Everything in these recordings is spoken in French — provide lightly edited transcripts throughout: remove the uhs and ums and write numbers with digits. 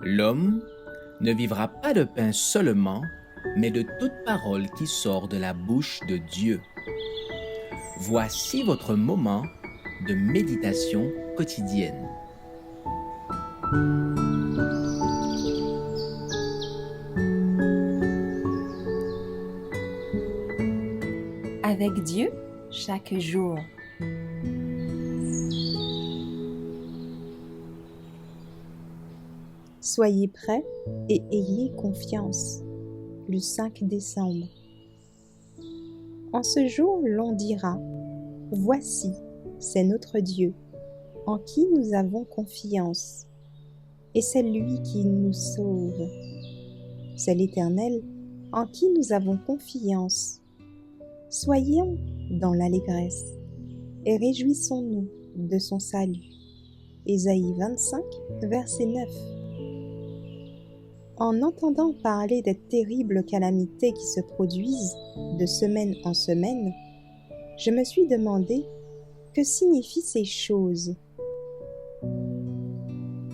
L'homme ne vivra pas de pain seulement, mais de toute parole qui sort de la bouche de Dieu. Voici votre moment de méditation quotidienne. Avec Dieu, chaque jour. Soyez prêts et ayez confiance. Le 5 décembre. En ce jour, l'on dira : Voici, c'est notre Dieu, en qui nous avons confiance, et c'est lui qui nous sauve. C'est l'Éternel, en qui nous avons confiance. Soyons dans l'allégresse et réjouissons-nous de son salut. Ésaïe 25, verset 9. En entendant parler des terribles calamités qui se produisent de semaine en semaine, je me suis demandé que signifient ces choses.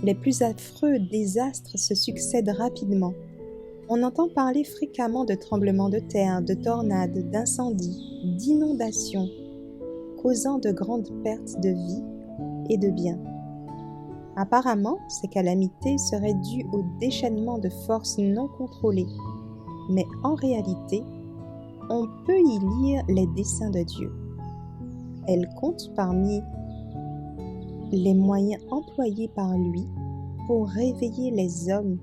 Les plus affreux désastres se succèdent rapidement. On entend parler fréquemment de tremblements de terre, de tornades, d'incendies, d'inondations, causant de grandes pertes de vie et de biens. Apparemment, ces calamités seraient dues au déchaînement de forces non contrôlées, mais en réalité, on peut y lire les desseins de Dieu. Elles comptent parmi les moyens employés par lui pour réveiller les hommes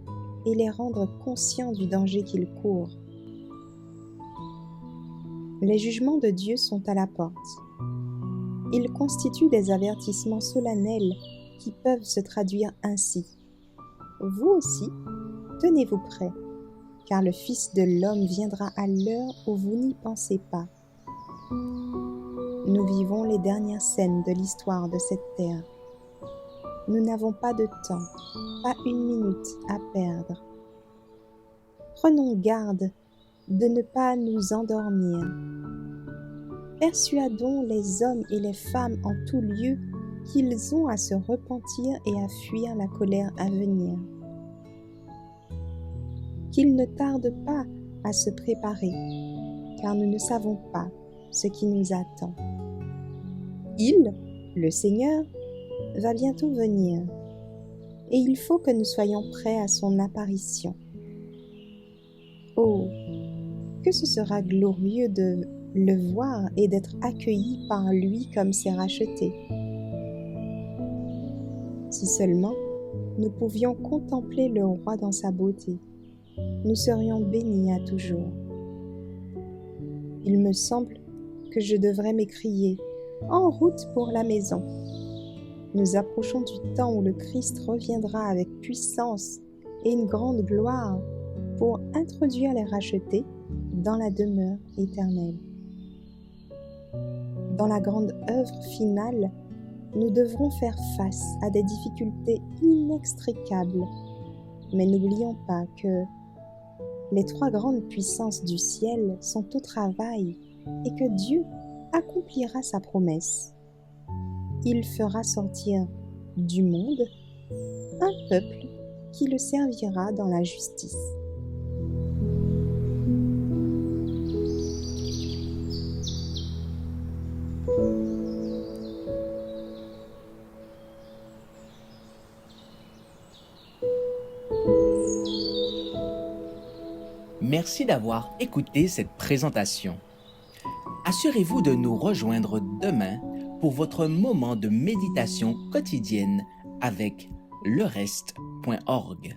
et les rendre conscients du danger qu'ils courent. Les jugements de Dieu sont à la porte. Ils constituent des avertissements solennels qui peuvent se traduire ainsi. Vous aussi, tenez-vous prêts, car le Fils de l'homme viendra à l'heure où vous n'y pensez pas. Nous vivons les dernières scènes de l'histoire de cette terre. Nous n'avons pas de temps, pas une minute à perdre. Prenons garde de ne pas nous endormir. Persuadons les hommes et les femmes en tout lieu qu'ils ont à se repentir et à fuir la colère à venir. Qu'ils ne tardent pas à se préparer, car nous ne savons pas ce qui nous attend. Il, le Seigneur, va bientôt venir, et il faut que nous soyons prêts à son apparition. Oh, que ce sera glorieux de le voir et d'être accueillis par lui comme ses rachetés. Si seulement nous pouvions contempler le roi dans sa beauté, nous serions bénis à toujours. Il me semble que je devrais m'écrier « En route pour la maison ». Nous approchons du temps où le Christ reviendra avec puissance et une grande gloire pour introduire les rachetés dans la demeure éternelle. Dans la grande œuvre finale, nous devrons faire face à des difficultés inextricables, mais n'oublions pas que les trois grandes puissances du ciel sont au travail et que Dieu accomplira sa promesse. Il fera sortir du monde un peuple qui le servira dans la justice. Merci d'avoir écouté cette présentation. Assurez-vous de nous rejoindre demain pour votre moment de méditation quotidienne avec lereste.org.